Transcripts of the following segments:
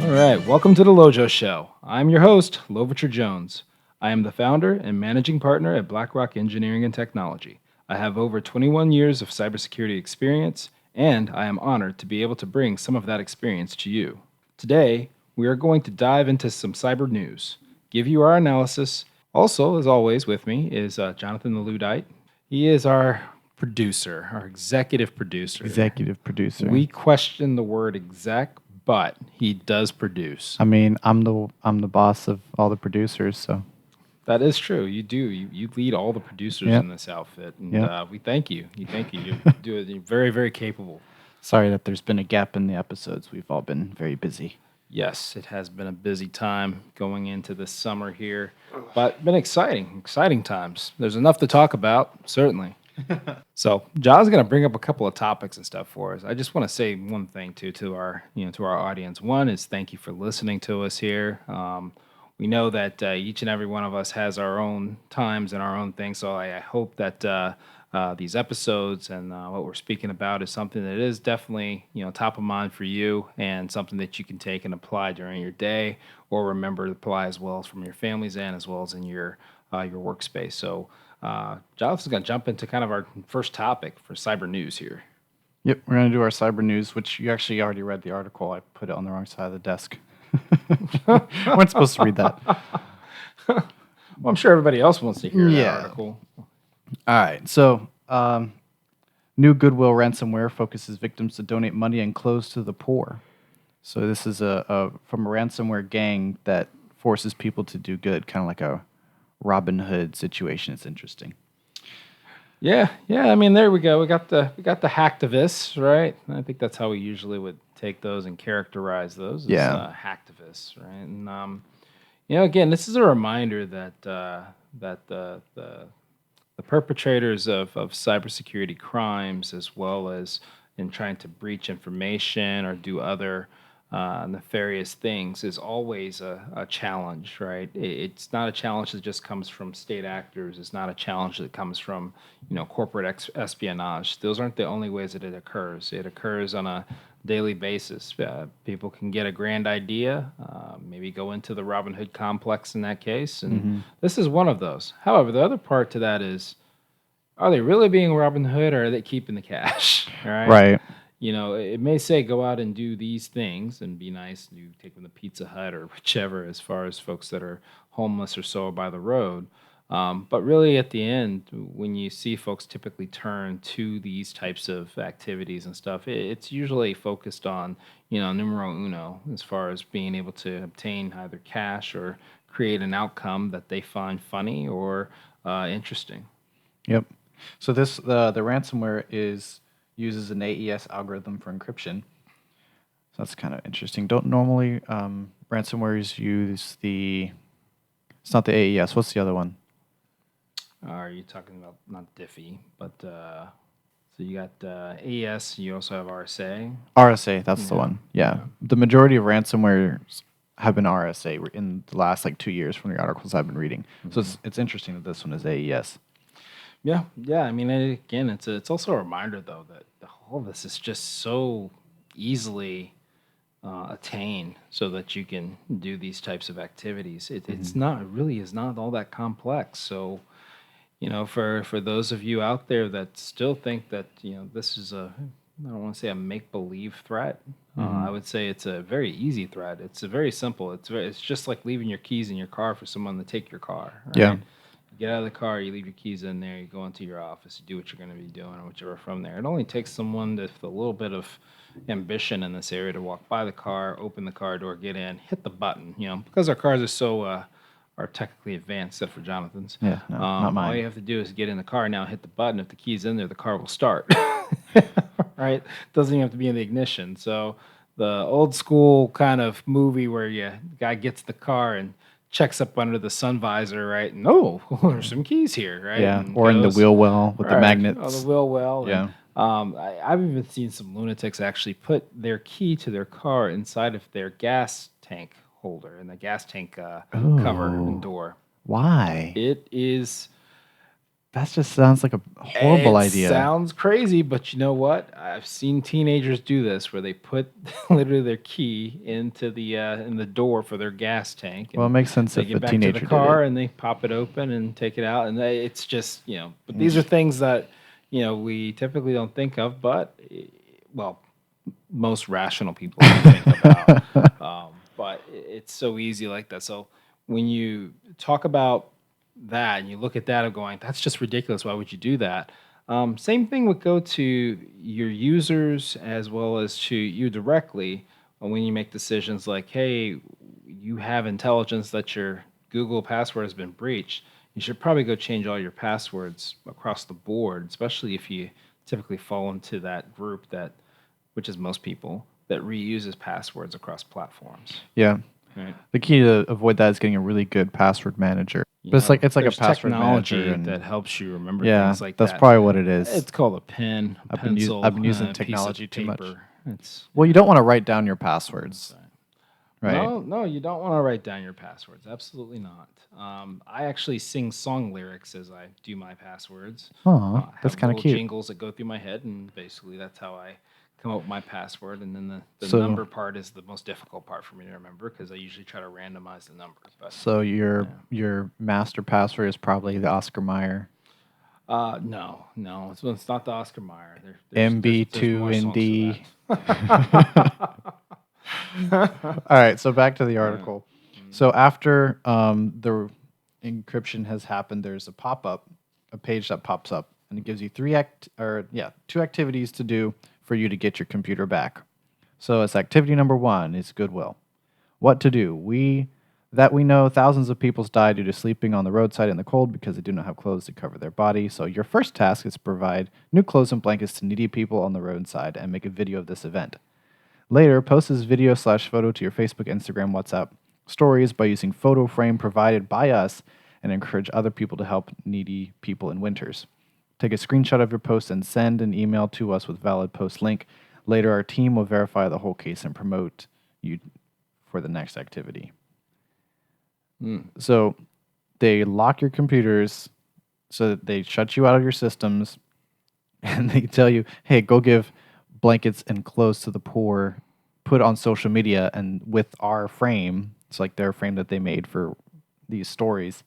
All right, welcome to the Lojo Show. I'm your host, Lovicher Jones. I am the founder and managing partner at BlackRock Engineering and Technology. I have over 21 years of cybersecurity experience, and I am honored to be able to bring some of that experience to you. Today, we are going to dive into some cyber news, give you our analysis. Also, as always, with me is Jonathan the Ludite. He is our producer, our executive producer. Executive producer. We question the word exec, but he does produce. I mean, I'm the boss of all the producers, so That is true. You do. You lead all the producers Yep. in this outfit, and Yep. we thank you. You thank you. You do it. You're very, very capable. sorry that there's been a gap in the episodes. We've all been very busy. Yes, it has been a busy time going into the summer here, but been exciting times. There's enough to talk about, certainly. So John's going to bring up a couple of topics and stuff for us. I just want to say one thing too to our audience. One is thank you for listening to us here. We know that each and every one of us has our own times and our own things. So I hope that these episodes and what we're speaking about is something that is definitely top of mind for you and something that you can take and apply during your day, or remember to apply as well as from your family's end as well as in your workspace. So. Jonathan's going to jump into kind of our first topic for cyber news here. Yep, we're gonna do our cyber news, which you actually already read the article. I put it on the wrong side of the desk. weren't supposed to read that. Well, I'm sure everybody else wants to hear that Yeah. article. All right, so new Goodwill ransomware focuses victims to donate money and clothes to the poor. So this is from a ransomware gang that forces people to do good, kind of like a Robin Hood situation. It's interesting. Yeah. I mean, there we go. We got the hacktivists, right? I think that's how we usually would take those and characterize those as hacktivists, right? And again, this is a reminder that the perpetrators of cybersecurity crimes, as well as in trying to breach information or do other nefarious things, is always a challenge, right? It's not a challenge that just comes from state actors. It's not a challenge that comes from corporate espionage. Those aren't the only ways that it occurs. It occurs on a daily basis. People can get a grand idea, maybe go into the Robin Hood complex in that case, and this is one of those. However, the other part to that is, are they really being Robin Hood, or are they keeping the cash? All right. Right. It may say go out and do these things and be nice. You take them to Pizza Hut or whichever, as far as folks that are homeless or so by the road. But really, at the end, when you see folks typically turn to these types of activities and stuff, it's usually focused on, numero uno, as far as being able to obtain either cash or create an outcome that they find funny or interesting. Yep. So this the ransomware uses an AES algorithm for encryption. So that's kind of interesting. Don't normally ransomwares use the? It's not the AES. What's the other one? Are you talking about not Diffie, but so you got AES, you also have RSA. RSA. That's the one. Yeah. The majority of ransomwares have been RSA in the last 2 years from the articles I've been reading. So it's interesting that this one is AES. Yeah. I mean, again, it's also a reminder though that all of this is just so easily attained, so that you can do these types of activities. It's not, it really is not all that complex. So, for those of you out there that still think that this is I don't want to say a make believe threat. I would say it's a very easy threat. It's a very simple. It's just like leaving your keys in your car for someone to take your car. Right? Yeah. You get out of the car, you leave your keys in there, you go into your office, you do what you're going to be doing, or whichever from there. It only takes someone with a little bit of ambition in this area to walk by the car, open the car door, get in, hit the button. Because our cars are so are technically advanced, except for Jonathan's. Yeah, no, not mine. All you have to do is get in the car now, hit the button. If the key's in there, the car will start. Right? Doesn't even have to be in the ignition. So the old school kind of movie where the guy gets the car and checks up under the sun visor, right? And there's some keys here, right? Yeah. And Or in the goes, wheel well with the right, magnets. Oh, the wheel well. Yeah. And, I've even seen some lunatics actually put their key to their car inside of their gas tank holder and the gas tank cover and door. Why? It is That just sounds like a horrible It idea. sounds crazy, but you know what? I've seen teenagers do this where they put literally their key into the in the door for their gas tank, Well, it and makes sense they if a get back to the teenager did car it. and they pop it open and take it out, and it's just But these are things that we typically don't think of, but well, most rational people don't think about. But it's so easy like that. So when you talk about that and you look at that of going, that's just ridiculous. Why would you do that? Same thing would go to your users as well as to you directly when you make decisions like, hey, you have intelligence that your Google password has been breached. You should probably go change all your passwords across the board, especially if you typically fall into that group which is most people, that reuses passwords across platforms. Yeah. Right. The key to avoid that is getting a really good password manager. But it's like a There's password technology manager, and that helps you remember yeah, things like that's that. probably what it is. It's called a pen, a pencil, I've been using a piece of technology too much. paper. It's Well, you don't want to write down your passwords, right? No, you don't want to write down your passwords. Absolutely not. I actually sing song lyrics as I do my passwords. Aw, I that's have kind of little cute. jingles that go through my head, and basically that's how I come up with my password. And then the So- number part is the most difficult part for me to remember because I usually try to randomize the number. But So your master password is probably the Oscar Mayer. no, it's not the Oscar Mayer. There's more MB2ND. songs to All right, so back to the article. So after the encryption has happened, there's a page that pops up, and it gives you two activities to do for you to get your computer back. So it's activity number 1 is Goodwill. What to do? We know thousands of people die due to sleeping on the roadside in the cold because they do not have clothes to cover their body. So your first task is to provide new clothes and blankets to needy people on the roadside and make a video of this event. Later, post this video/photo to your Facebook, Instagram, WhatsApp stories by using photo frame provided by us and encourage other people to help needy people in winters. Take a screenshot of your post and send an email to us with valid post link. Later, our team will verify the whole case and promote you for the next activity. So they lock your computers, so that they shut you out of your systems, and they tell you, hey, go give blankets and clothes to the poor, put on social media, and with our frame, it's like their frame that they made for these stories,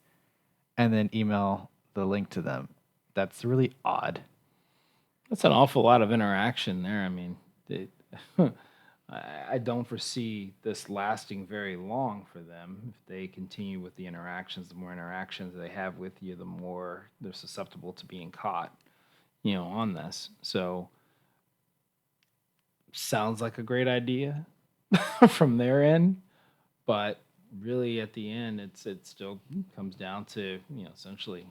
and then email the link to them. That's really odd. That's an awful lot of interaction there. I mean, I don't foresee this lasting very long for them. If they continue with the interactions, the more interactions they have with you, the more they're susceptible to being caught, on this. So, sounds like a great idea from their end, but really at the end, it still comes down to essentially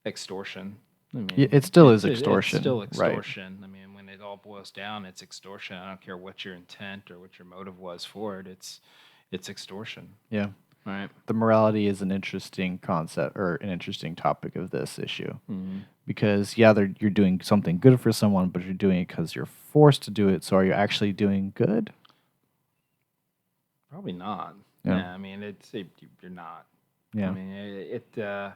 extortion. I mean, It still is it's extortion. still right. extortion. I mean, when it all boils down, it's extortion. I don't care what your intent or what your motive was for it. It's extortion. Yeah. Right. The morality is an interesting concept or an interesting topic of this issue. Because, you're doing something good for someone, but you're doing it because you're forced to do it. So are you actually doing good? Probably not. Yeah. I mean, you're not. Yeah. I mean,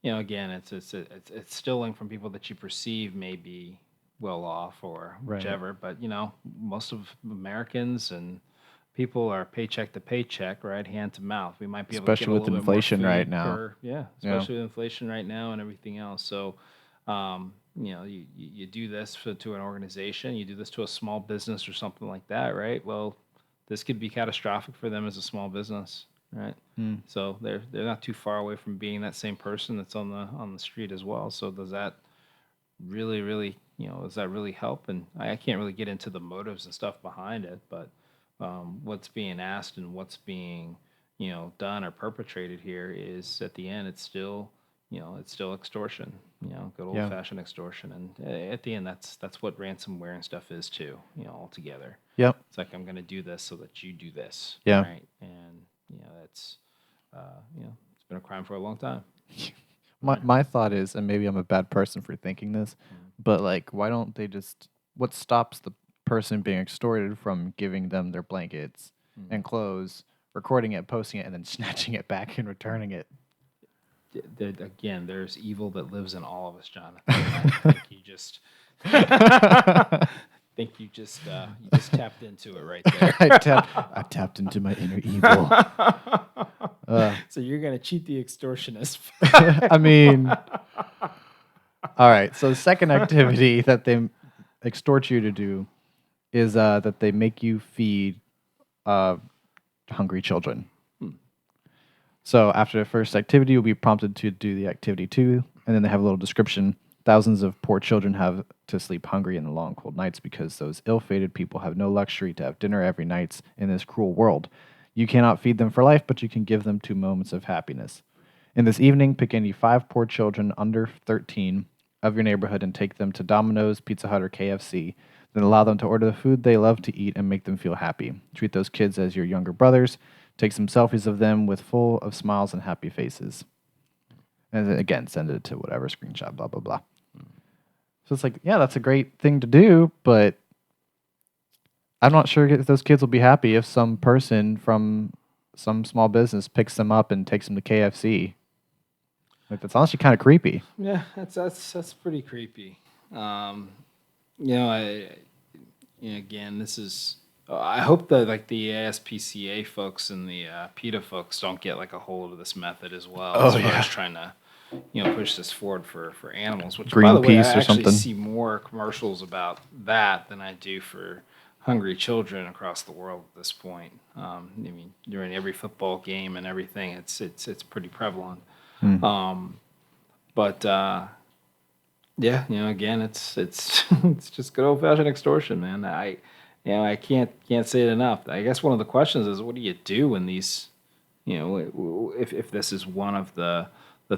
again, it's stealing from people that you perceive may be well off or Right. whichever. But most of Americans and people are paycheck to paycheck, right, hand to mouth. We might be able to Especially get a with little bit more inflation food right now. especially with inflation right now and everything else. So, you do this to an organization, you do this to a small business or something like that, right? Well, this could be catastrophic for them as a small business, right? So they're not too far away from being that same person that's on the street as well. So does that really does that really help? And I can't really get into the motives and stuff behind it, but what's being asked and what's being done or perpetrated here is at the end it's still extortion, good old fashioned extortion. And at the end that's what ransomware and stuff is too, altogether. Yep. It's like, I'm going to do this so that you do this. Yeah. Right. And it's it's been a crime for a long time. My thought is, and maybe I'm a bad person for thinking this, but like, why don't they what stops the person being extorted from giving them their blankets and clothes, recording it, posting it, and then snatching it back and returning it? again, there's evil that lives in all of us, Jonathan. I think you just, you just tapped into it right there. I tapped into my inner evil. So you're gonna cheat the extortionist. I mean, all right. So the second activity that they extort you to do is that they make you feed hungry children. So after the first activity, you'll be prompted to do the activity two, and then they have a little description. Thousands of poor children have to sleep hungry in the long, cold nights because those ill-fated people have no luxury to have dinner every night in this cruel world. You cannot feed them for life, but you can give them 2 moments of happiness. In this evening, pick any 5 poor children under 13 of your neighborhood and take them to Domino's, Pizza Hut, or KFC. Then allow them to order the food they love to eat and make them feel happy. Treat those kids as your younger brothers. Take some selfies of them with full of smiles and happy faces. And then again, send it to whatever screenshot, blah, blah, blah. So it's like, yeah, that's a great thing to do, but I'm not sure if those kids will be happy if some person from some small business picks them up and takes them to KFC. Like, that's honestly kind of creepy. Yeah, that's pretty creepy. You know, again, this is. I hope that like the ASPCA folks and the PETA folks don't get like a hold of this method as well, as far as trying to, push this forward for animals. Which, by the way, I Greenpeace or actually something. see more commercials about that than I do for hungry children across the world at this point. I mean, during every football game and everything, it's pretty prevalent. But yeah, again, it's it's just good old fashioned extortion, man. I can't say it enough. I guess one of the questions is, what do you do when these, if this is one of the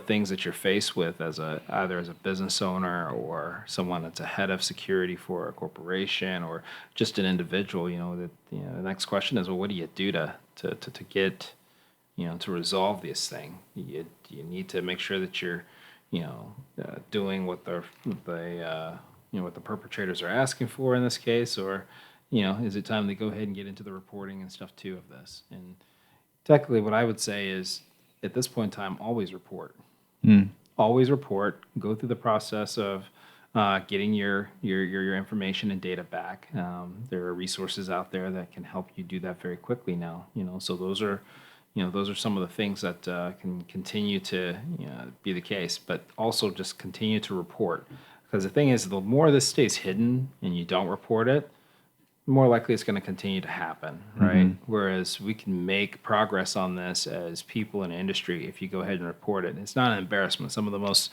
things that you're faced with as either as a business owner or someone that's a head of security for a corporation or just an individual. The next question is, well, what do you do to get, to resolve this thing? You need to make sure that you're, doing what what the perpetrators are asking for in this case, or is it time to go ahead and get into the reporting and stuff too of this? And technically, what I would say is, at this point in time, always report. Always report. Go through the process of getting your information and data back. There are resources out there that can help you do that very quickly now. So those are some of the things that can continue to be the case. But also just continue to report, because the thing is, the more this stays hidden and you don't report it, the more likely it's going to continue to happen, right? Whereas we can make progress on this as people in industry if you go ahead and report it. It's not an embarrassment. Some of the most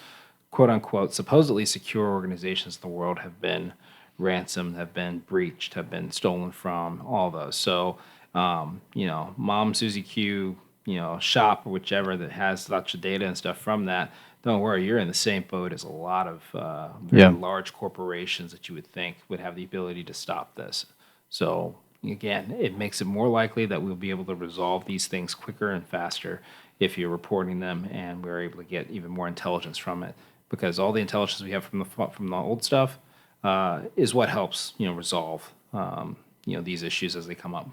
quote unquote supposedly secure organizations in the world have been ransomed, have been breached, have been stolen from, all those. So, Mom Susie Q, shop or whichever that has lots of data and stuff from that, don't worry, you're in the same boat as a lot of very large corporations that you would think would have the ability to stop this. So again, it makes it more likely that we'll be able to resolve these things quicker and faster if you're reporting them, and we're able to get even more intelligence from it. Because all the intelligence we have from the old stuff is what helps resolve these issues as they come up.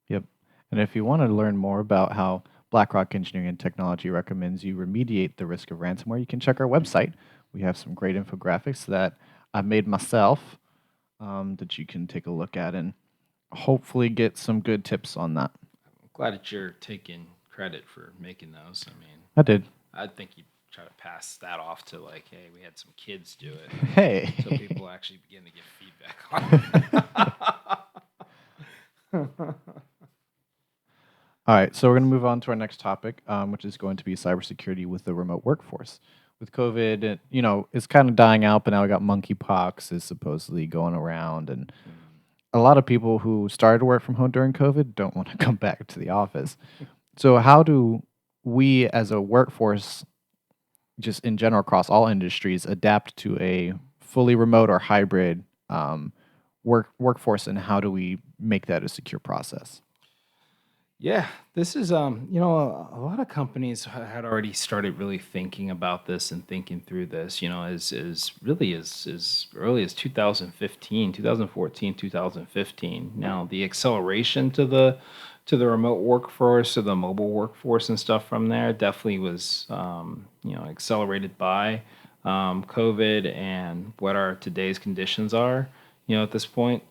Yep. And if you want to learn more about how BlackRock Engineering and Technology recommends you remediate the risk of ransomware, you can check our website. We have some great infographics that I've made myself that you can take a look at and hopefully get some good tips on that. I'm glad that you're taking credit for making those. I mean, I did. I think you try to pass that off to like, hey, we had some kids do it, Hey. so people actually begin to give feedback on it. All right, so we're going to move on to our next topic, which is going to be cybersecurity with the remote workforce. With COVID, it's kind of dying out, but now we got monkeypox is supposedly going around, and a lot of people who started to work from home during COVID don't want to come back to the office. So how do we as a workforce, just in general across all industries, adapt to a fully remote or hybrid workforce, and how do we make that a secure process? Yeah, this is a lot of companies had already started really thinking about this and thinking through this, as really as early as 2015, 2014, 2015. Now, the acceleration to to the remote workforce or the mobile workforce and stuff from there definitely was, accelerated by COVID and what our today's conditions are, at this point.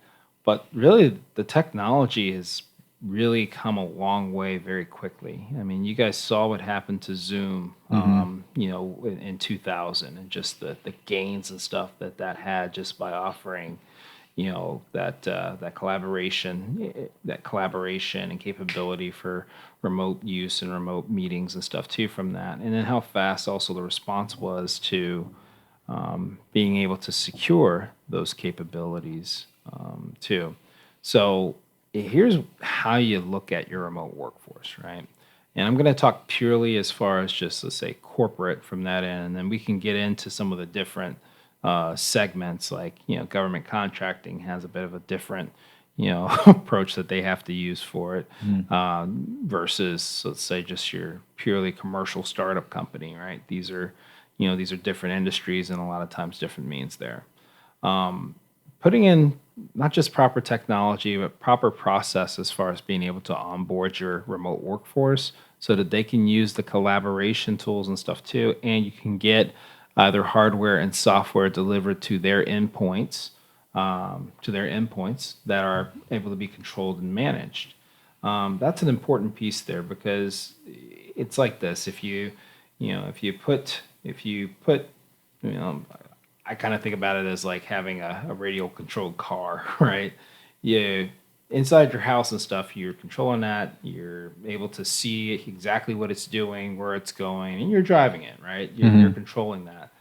But really, the technology has really come a long way very quickly. I mean, you guys saw what happened to Zoom, in 2000, and just the gains and stuff that had just by offering, that collaboration and capability for remote use and remote meetings and stuff too from that, and then how fast also the response was to being able to secure those capabilities too. So here's how you look at your remote workforce, right? And I'm going to talk purely as far as just, let's say, corporate from that end, and then we can get into some of the different segments, like, government contracting has a bit of a different, approach that they have to use for it versus, let's say, just your purely commercial startup company, right? These are different industries and a lot of times different means there. Putting in not just proper technology, but proper process as far as being able to onboard your remote workforce so that they can use the collaboration tools and stuff too. And you can get either hardware and software delivered to their endpoints, that are able to be controlled and managed. That's an important piece there because it's like this. If you put, you know, I kind of think about it as like having a radio controlled car, right? You inside your house and stuff, you're controlling that. You're able to see exactly what it's doing, where it's going, and you're driving it, right? You're controlling that.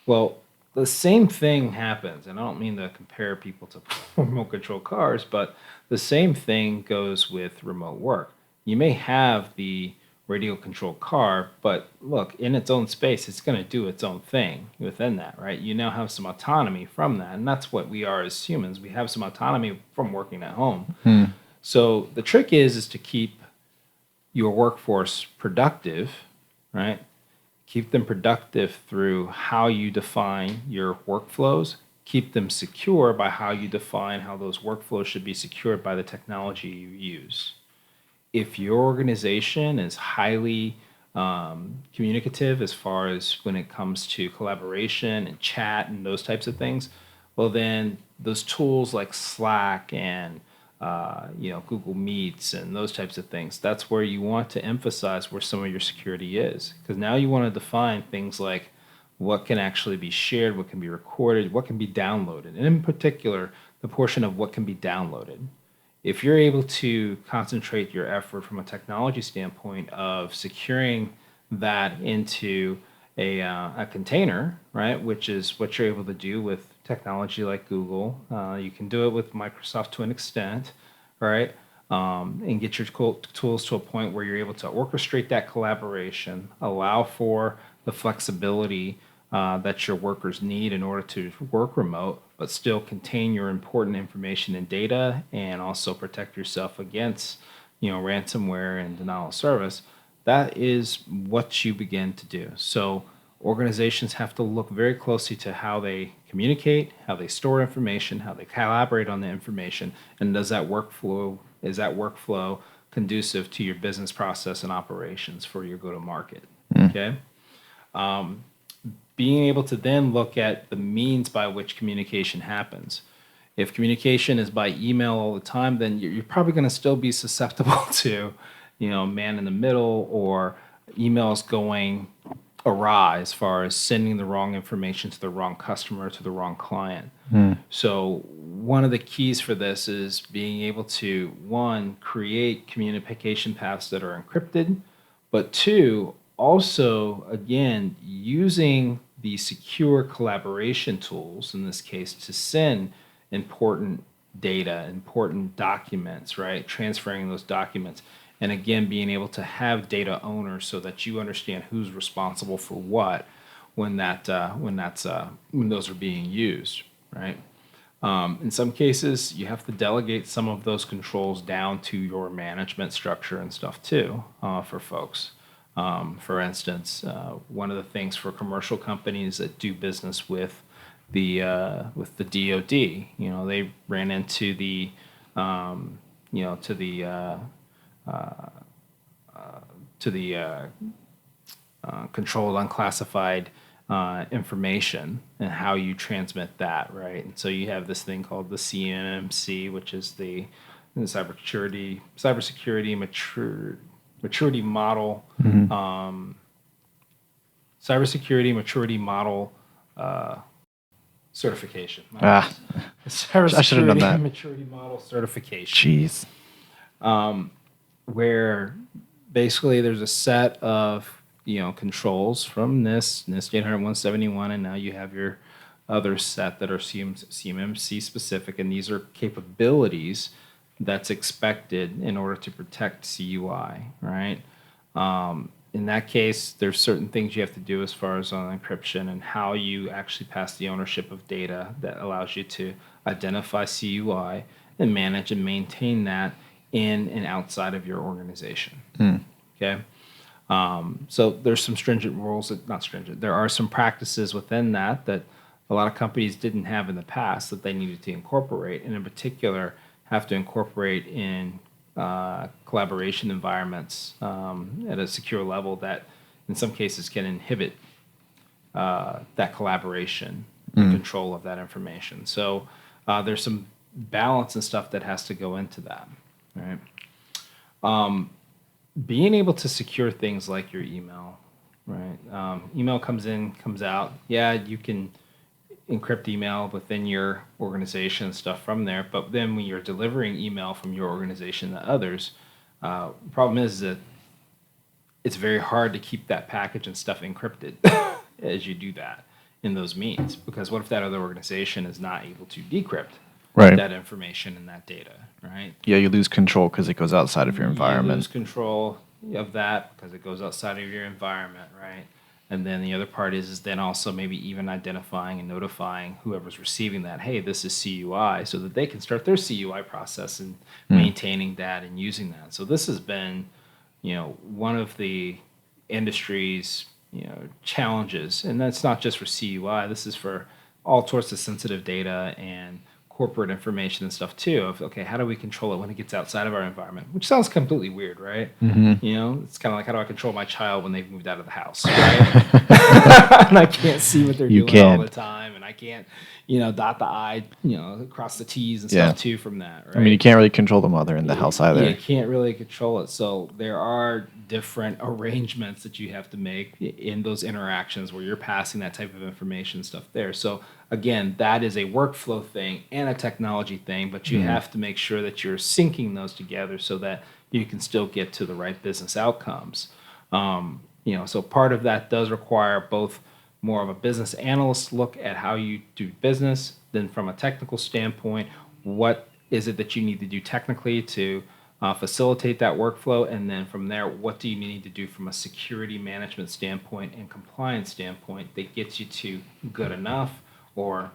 Well, the same thing happens, and I don't mean to compare people to remote control cars, but the same thing goes with remote work. You may have the radio controlled car, but look, in its own space, it's going to do its own thing within that, right? You now have some autonomy from that, and that's what we are as humans. We have some autonomy from working at home. So the trick is to keep your workforce productive, right? Keep them productive through how you define your workflows. Keep them secure by how you define how those workflows should be secured by the technology you use. If your organization is highly communicative as far as when it comes to collaboration and chat and those types of things, well, then those tools like Slack and Google Meets and those types of things, that's where you want to emphasize where some of your security is. Because now you want to define things like what can actually be shared, what can be recorded, what can be downloaded, and in particular, the portion of what can be downloaded. If you're able to concentrate your effort from a technology standpoint of securing that into a container, right, which is what you're able to do with technology like Google. You can do it with Microsoft to an extent, right, and get your tools to a point where you're able to orchestrate that collaboration, allow for the flexibility that your workers need in order to work remote, but still contain your important information and data, and also protect yourself against, ransomware and denial of service. That is what you begin to do. So organizations have to look very closely to how they communicate, how they store information, how they collaborate on the information, and is that workflow conducive to your business process and operations for your go-to-market? Okay. Being able to then look at the means by which communication happens. If communication is by email all the time, then you're probably going to still be susceptible to, man in the middle or emails going awry as far as sending the wrong information to the wrong customer, to the wrong client. So one of the keys for this is being able to, one, create communication paths that are encrypted, but two, also, again, using the secure collaboration tools, in this case, to send important data, important documents, right? Transferring those documents. And again, being able to have data owners so that you understand who's responsible for what when those are being used, right? In some cases, you have to delegate some of those controls down to your management structure and stuff too, for folks. For instance, one of the things for commercial companies that do business with the DoD, they ran into the controlled unclassified information and how you transmit that, right? And so you have this thing called the CMMC, which is the cybersecurity maturity model, cybersecurity maturity model certification. I should have done that. Maturity model certification, Jeez. where basically there's a set of controls from NIST 800-171, and now you have your other set that are CMMC specific, and these are capabilities that's expected in order to protect CUI, right? In that case, there's certain things you have to do as far as on encryption and how you actually pass the ownership of data that allows you to identify CUI and manage and maintain that in and outside of your organization. Okay. So there's some stringent rules not stringent. There are some practices within that a lot of companies didn't have in the past that they needed to incorporate, and in particular have to incorporate in collaboration environments at a secure level that in some cases can inhibit that collaboration and control of that information. So there's some balance and stuff that has to go into that, right? Being able to secure things like your email, right? Email comes in, comes out. Yeah, you can encrypt email within your organization and stuff from there, but then when you're delivering email from your organization to others, the problem is that it's very hard to keep that package and stuff encrypted as you do that in those means, because what if that other organization is not able to decrypt that information and that data, right? Yeah, you lose control because it goes outside of your environment. You lose control of that because it goes outside of your environment, right? And then the other part is then also maybe even identifying and notifying whoever's receiving that, hey, this is CUI, so that they can start their CUI process and maintaining that and using that. So this has been, one of the industry's, challenges. And that's not just for CUI. This is for all sorts of sensitive data and corporate information and stuff too, of, okay, how do we control it when it gets outside of our environment? Which sounds completely weird, right? It's kind of like, how do I control my child when they've moved out of the house, right? And I can't see what they're doing all the time, and I can't, dot the I, cross the T's and stuff too from that, right? I mean, you can't really control the mother in the house either. You can't really control it. So there are different arrangements that you have to make in those interactions where you're passing that type of information and stuff there. So again, that is a workflow thing and a technology thing, but you have to make sure that you're syncing those together so that you can still get to the right business outcomes. So part of that does require both more of a business analyst look at how you do business, then from a technical standpoint, what is it that you need to do technically to facilitate that workflow, and then from there, what do you need to do from a security management standpoint and compliance standpoint that gets you to good enough or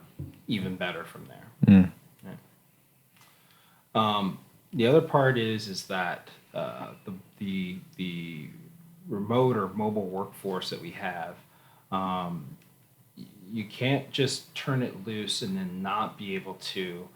even better from there. Right. The other part is that the remote or mobile workforce that we have, you can't just turn it loose and then not be able to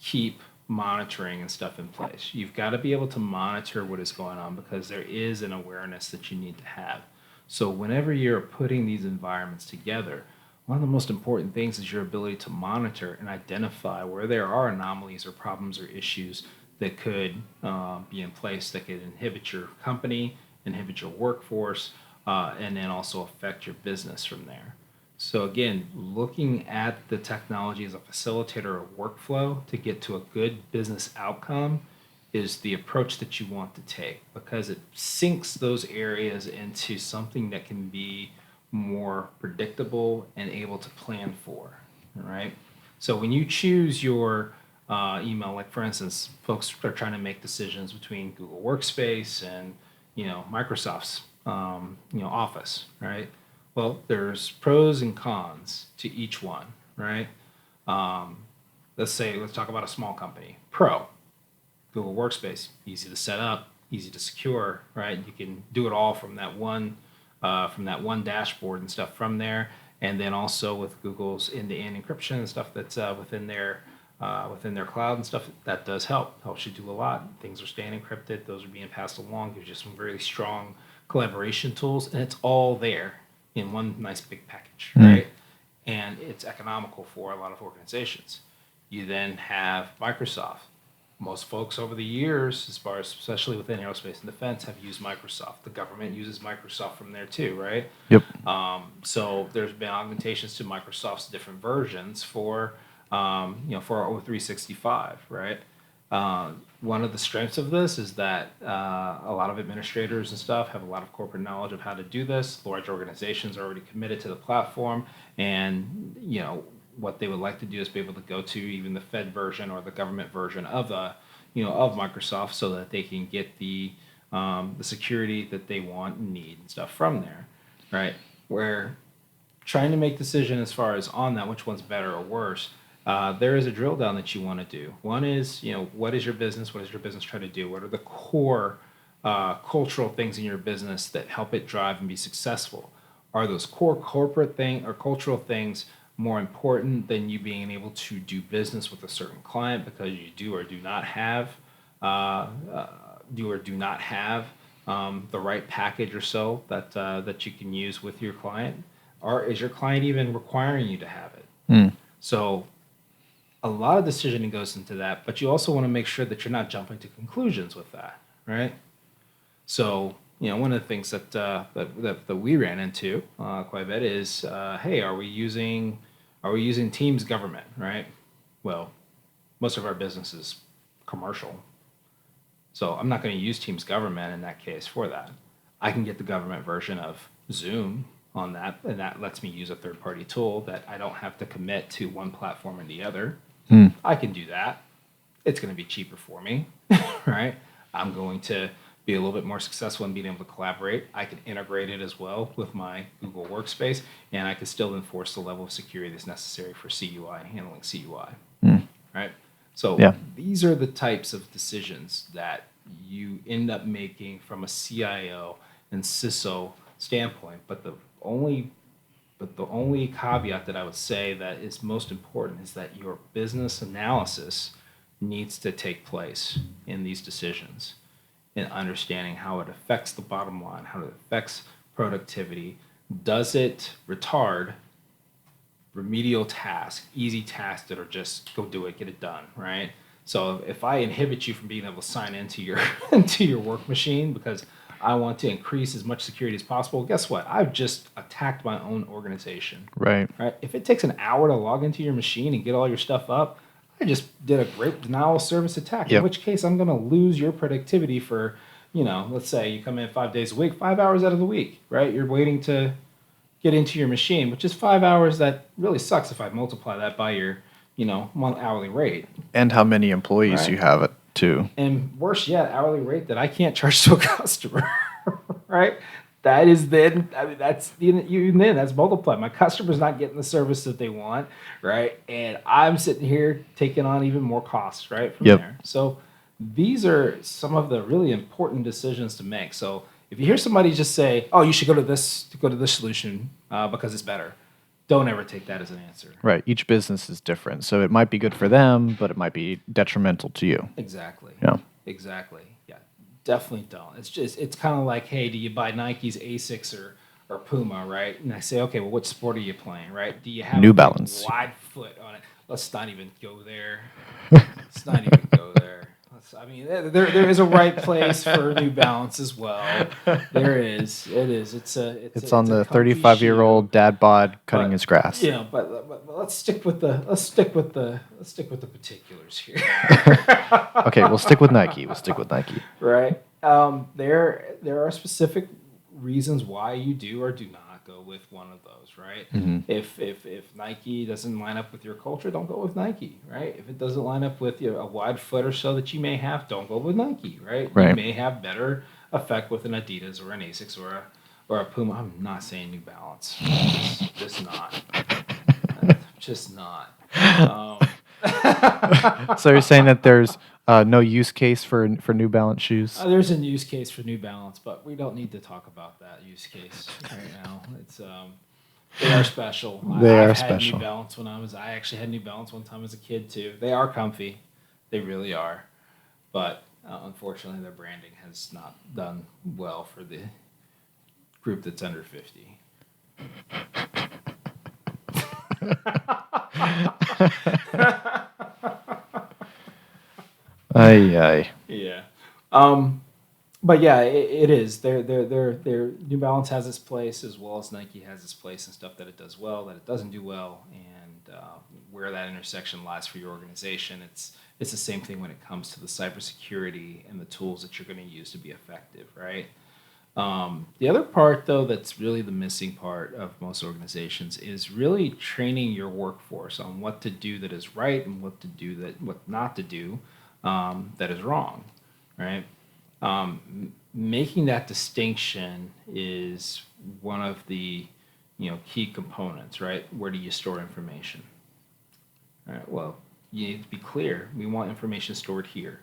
keep monitoring and stuff in place. You've got to be able to monitor what is going on because there is an awareness that you need to have. So whenever you're putting these environments together, one of the most important things is your ability to monitor and identify where there are anomalies or problems or issues that could be in place that could inhibit your company, inhibit your workforce, and then also affect your business from there. So again, looking at the technology as a facilitator of workflow to get to a good business outcome is the approach that you want to take, because it syncs those areas into something that can be more predictable and able to plan for, right? So when you choose your email, like for instance, folks are trying to make decisions between Google Workspace and Microsoft's Office, right? Well, there's pros and cons to each one, right? Let's talk about a small company. Pro, Google Workspace, easy to set up, easy to secure, right? You can do it all from that one dashboard and stuff from there, and then also with Google's end-to-end encryption and stuff that's within their within their cloud and stuff, that does help. Helps you do a lot. Things are staying encrypted. Those are being passed along. Gives you some very strong collaboration tools, and it's all there in one nice big package, right? And it's economical for a lot of organizations. You then have Microsoft. Most folks over the years, as far as especially within aerospace and defense, have used Microsoft. The government uses Microsoft from there too, right? Yep. So there's been augmentations to Microsoft's different versions for, for our O365, right? One of the strengths of this is that a lot of administrators and stuff have a lot of corporate knowledge of how to do this. Large organizations are already committed to the platform, and what they would like to do is be able to go to even the Fed version or the government version of of Microsoft, so that they can get the security that they want and need and stuff from there, right? We're trying to make decision as far as on that, which one's better or worse. There is a drill down that you want to do. One is, what is your business? What does your business try to do? What are the core cultural things in your business that help it drive and be successful? Are those core corporate thing or cultural things more important than you being able to do business with a certain client because you do or do not have the right package or so that you can use with your client? Or is your client even requiring you to have it? So a lot of decisioning goes into that, but you also want to make sure that you're not jumping to conclusions with that, right? So, one of the things that we ran into quite a bit is, hey, are we using Teams government, right? Well, most of our business is commercial, so I'm not going to use Teams government in that case for that. I can get the government version of Zoom on that, and that lets me use a third-party tool that I don't have to commit to one platform or the other. I can do that. It's going to be cheaper for me, right? I'm going to be a little bit more successful in being able to collaborate. I can integrate it as well with my Google Workspace, and I can still enforce the level of security that's necessary for CUI and handling CUI, right? So these are the types of decisions that you end up making from a CIO and CISO standpoint. But the only caveat that I would say that is most important is that your business analysis needs to take place in these decisions, in understanding how it affects the bottom line, how it affects productivity. Does it retard remedial tasks, easy tasks that are just go do it, get it done, right? So if I inhibit you from being able to sign into your into your work machine because I want to increase as much security as possible, guess what? I've just attacked my own organization. Right. Right? If it takes an hour to log into your machine and get all your stuff up, I just did a great denial of service attack, in which case I'm going to lose your productivity for, let's say you come in 5 days a week, 5 hours out of the week, right? You're waiting to get into your machine, which is 5 hours. That really sucks if I multiply that by your, month hourly rate. And how many employees you have it too. And worse yet, hourly rate that I can't charge to a customer, right? That is then, that's even then, that's multiplied. My customer's not getting the service that they want, right? And I'm sitting here taking on even more costs, right, from there. So these are some of the really important decisions to make. So if you hear somebody just say, "Oh, you should go to this solution because it's better," don't ever take that as an answer. Right. Each business is different, so it might be good for them, but it might be detrimental to you. Exactly. Yeah. Exactly. Yeah. Definitely don't. It's kind of like, hey, do you buy Nike's Asics or Puma, right? And I say, okay, well, what sport are you playing, right? Do you have New a Balance. wide foot on it? Let's not even go there. Let's not even go there. There is a right place for New Balance as well. There is. It is. It's on the 35-year-old dad bod cutting his grass. Yeah, but let's stick with the particulars here. Okay, we'll stick with Nike. Right. There are specific reasons why you do or do not go with one of those, right? If Nike doesn't line up with your culture, don't go with Nike, right? If it doesn't line up with a wide foot or so that you may have, don't go with Nike, right? You may have better effect with an Adidas or an Asics or a Puma. I'm not saying New Balance. Just not. Just not. So you're saying that there's no use case for New Balance shoes? There's a use case for New Balance, but we don't need to talk about that use case right now. It's They are special. They are I've had special. New Balance I actually had New Balance one time as a kid too. They are comfy. They really are. But unfortunately, their branding has not done well for the group that's under 50. Ay, ay. Yeah. Um, but yeah, it is. They're New Balance has its place as well as Nike has its place and stuff that it does well, that it doesn't do well, and where that intersection lies for your organization. It's the same thing when it comes to the cybersecurity and the tools that you're going to use to be effective, right? The other part, though, that's really the missing part of most organizations is really training your workforce on what to do that is right and what not to do that is wrong, right? Making that distinction is one of the key components, right? Where do you store information? All right. Well, you need to be clear. We want information stored here.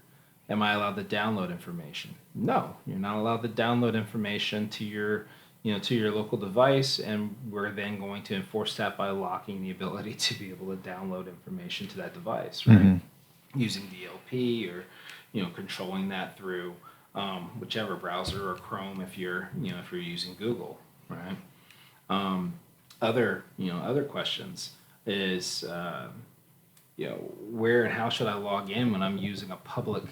Am I allowed to download information? No, you're not allowed to download information to your local device, and we're then going to enforce that by locking the ability to be able to download information to that device, right? Using DLP or controlling that through whichever browser or Chrome if you're using Google, right? Other questions is where and how should I log in when I'm using a public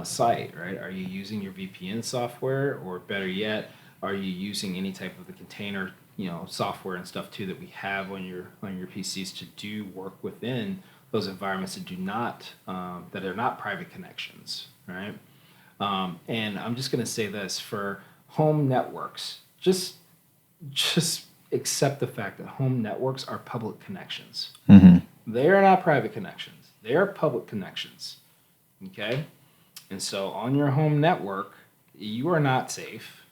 site, right? Are you using your VPN software, or better yet, are you using any type of the container, software and stuff too that we have on your PCs to do work within those environments that do not that are not private connections, right? And I'm just going to say this for home networks, just accept the fact that home networks are public connections. They are not private connections. They are public connections. Okay? And so on your home network, you are not safe,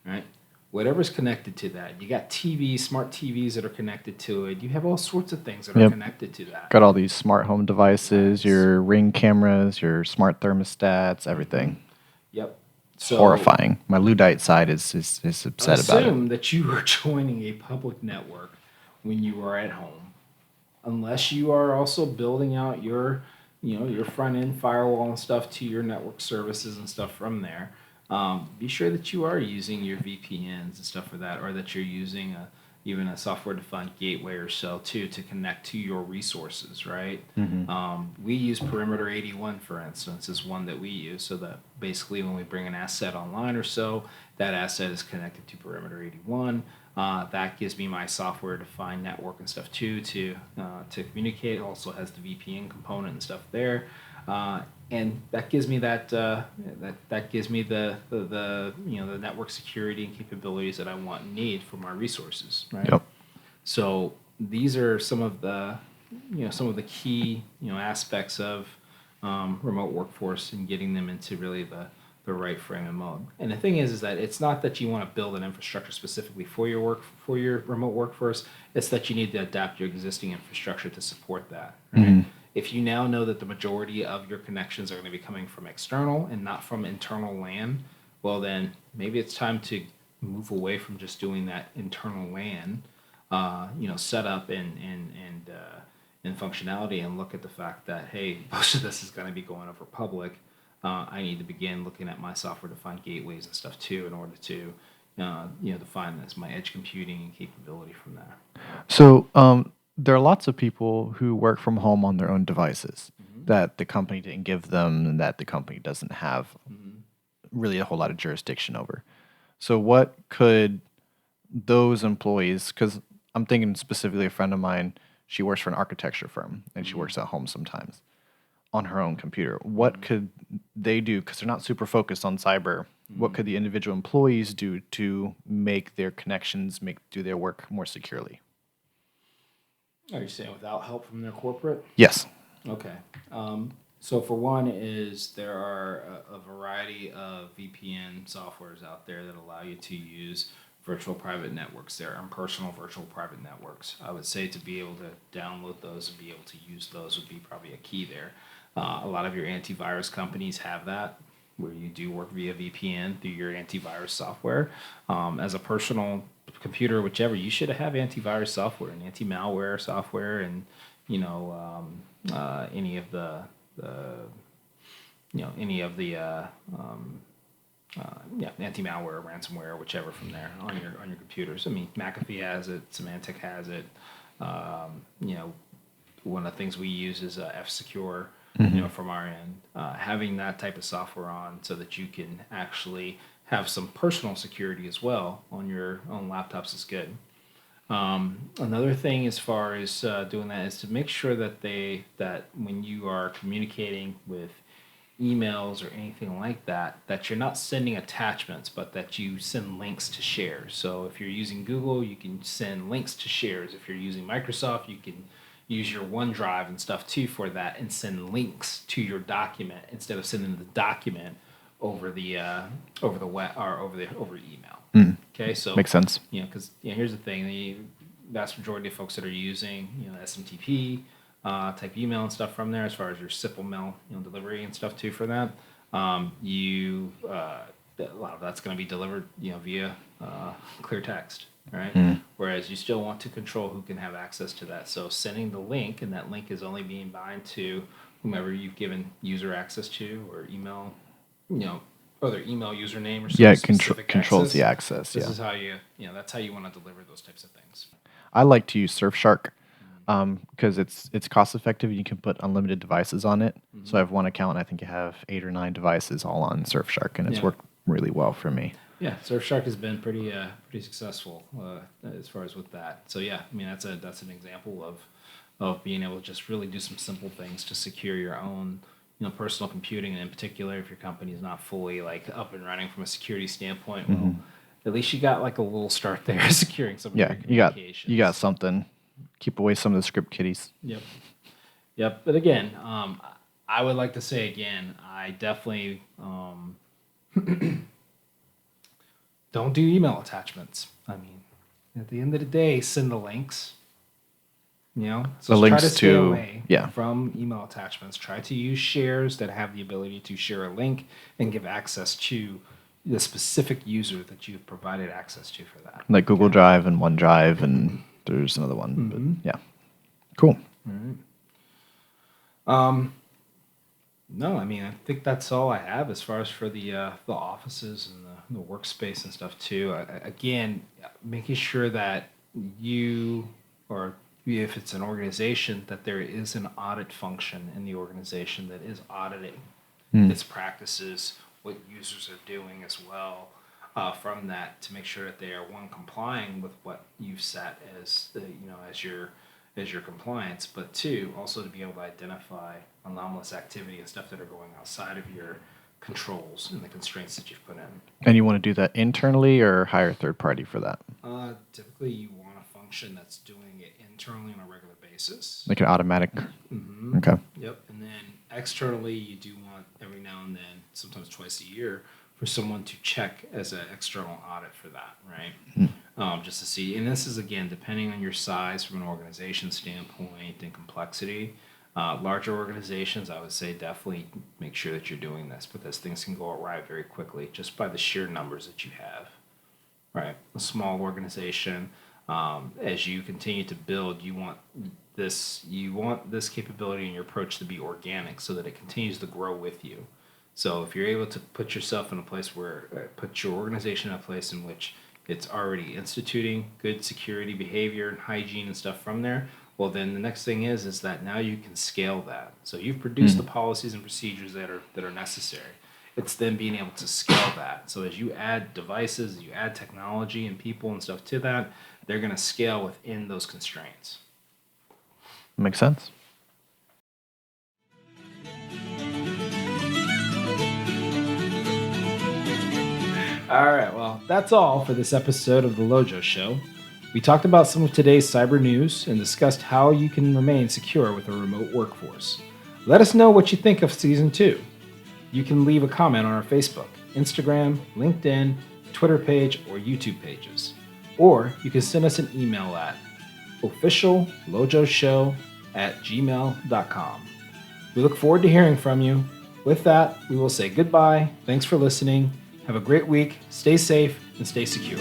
right? Whatever's connected to that. You got TVs, smart TVs that are connected to it. You have all sorts of things that are connected to that. Got all these smart home devices, your Ring cameras, your smart thermostats, everything. Yep. It's horrifying. My Luddite side is upset about it. Assume that you are joining a public network when you are at home, unless you are also building out your front end firewall and stuff to your network services and stuff from there. Be sure that you are using your VPNs and stuff for that, or that you're using even a software-defined gateway or so too to connect to your resources, right? We use Perimeter 81, for instance, is one that we use, so that basically when we bring an asset online or so, that asset is connected to Perimeter 81. That gives me my software-defined network and stuff too to communicate. It also has the VPN component and stuff there, and that gives me that gives me the network security and capabilities that I want and need for my resources, right? Yep. So these are some of the key aspects of remote workforce and getting them into really the right frame and mode. And the thing is that it's not that you want to build an infrastructure specifically for your remote workforce. It's that you need to adapt your existing infrastructure to support that. Right? If you now know that the majority of your connections are going to be coming from external and not from internal LAN, well then maybe it's time to move away from just doing that internal LAN, setup and functionality, and look at the fact that, hey, most of this is going to be going over public. I need to begin looking at my software-defined gateways and stuff too in order to, define this, my edge computing and capability from there. So there are lots of people who work from home on their own devices that the company didn't give them and that the company doesn't have really a whole lot of jurisdiction over. So what could those employees, because I'm thinking specifically a friend of mine, she works for an architecture firm and she works at home sometimes on her own computer. What could they do? Because they're not super focused on cyber. What could the individual employees do to make their connections, do their work more securely? Are you saying without help from their corporate? Yes. Okay. So for one is there are a variety of VPN softwares out there that allow you to use virtual private networks. There are personal virtual private networks. I would say to be able to download those and be able to use those would be probably a key there. A lot of your antivirus companies have that, where you do work via VPN through your antivirus software. As a personal computer, whichever, you should have antivirus software and anti-malware software, and any of the anti-malware, ransomware, whichever from there on your computers. I mean, McAfee has it, Symantec has it. One of the things we use is F-Secure. From our end, having that type of software on so that you can actually have some personal security as well on your own laptops is good. Another thing as far as doing that is to make sure that when you are communicating with emails or anything like that, that you're not sending attachments, but that you send links to shares. So if you're using Google, you can send links to shares. If you're using Microsoft, you can use your OneDrive and stuff too for that, and send links to your document instead of sending the document over the web or over email. Okay, so Makes sense. Because here's the thing: the vast majority of folks that are using SMTP type email and stuff from there, as far as your simple mail delivery and stuff too for that, a lot of that's going to be delivered via clear text. Right. Whereas you still want to control who can have access to that. So sending the link, and that link is only being bound to whomever you've given user access to, or email, or their email username or some specific controls access. the access. This is how that's how you want to deliver those types of things. I like to use Surfshark because it's cost effective. You can put unlimited devices on it. So I have one account, and I think you have 8 or 9 devices all on Surfshark, and it's worked really well for me. Yeah, Surfshark has been pretty successful as far as with that. So yeah, I mean that's an example of being able to just really do some simple things to secure your own personal computing, and in particular if your company is not fully up and running from a security standpoint. Well, at least you got a little start there securing some of your communications. you got something. Keep away some of the script kiddies. Yep. But again, I would like to say again, I definitely. Don't do email attachments. I mean, at the end of the day, send the links. So the links try to stay away yeah. from email attachments. Try to use shares that have the ability to share a link and give access to the specific user that you've provided access to for that. Like Google Drive and OneDrive, and there's another one. But yeah. Cool. All right. No, I mean, I think that's all I have as far as for the offices and the workspace and stuff too. Again, making sure that you, or if it's an organization, that there is an audit function in the organization that is auditing its practices, what users are doing as well, from that, to make sure that they are, one, complying with what you've set as as your compliance, but two, also to be able to identify anomalous activity and stuff that are going outside of your controls and the constraints that you've put in. And you want to do that internally or hire a third party for that? Typically, you want a function that's doing it internally on a regular basis. Like an automatic? Okay. Yep. And then externally, you do want every now and then, sometimes twice a year, for someone to check as an external audit for that, right? Just to see. And this is, again, depending on your size from an organization standpoint and complexity. Larger organizations, I would say definitely make sure that you're doing this, because things can go awry very quickly just by the sheer numbers that you have. Right? A small organization, as you continue to build, you want this capability in your approach to be organic so that it continues to grow with you. So if you're able to put yourself in a place put your organization in a place in which it's already instituting good security behavior and hygiene and stuff from there, well, then the next thing is that now you can scale that. So you've produced the policies and procedures that are necessary. It's then being able to scale that. So as you add devices, you add technology and people and stuff to that, they're going to scale within those constraints. Makes sense. All right, well, that's all for this episode of The Lojo Show. We talked about some of today's cyber news and discussed how you can remain secure with a remote workforce. Let us know what you think of Season 2. You can leave a comment on our Facebook, Instagram, LinkedIn, Twitter page, or YouTube pages. Or you can send us an email at officiallojoshow@gmail.com. We look forward to hearing from you. With that, we will say goodbye. Thanks for listening. Have a great week. Stay safe and stay secure.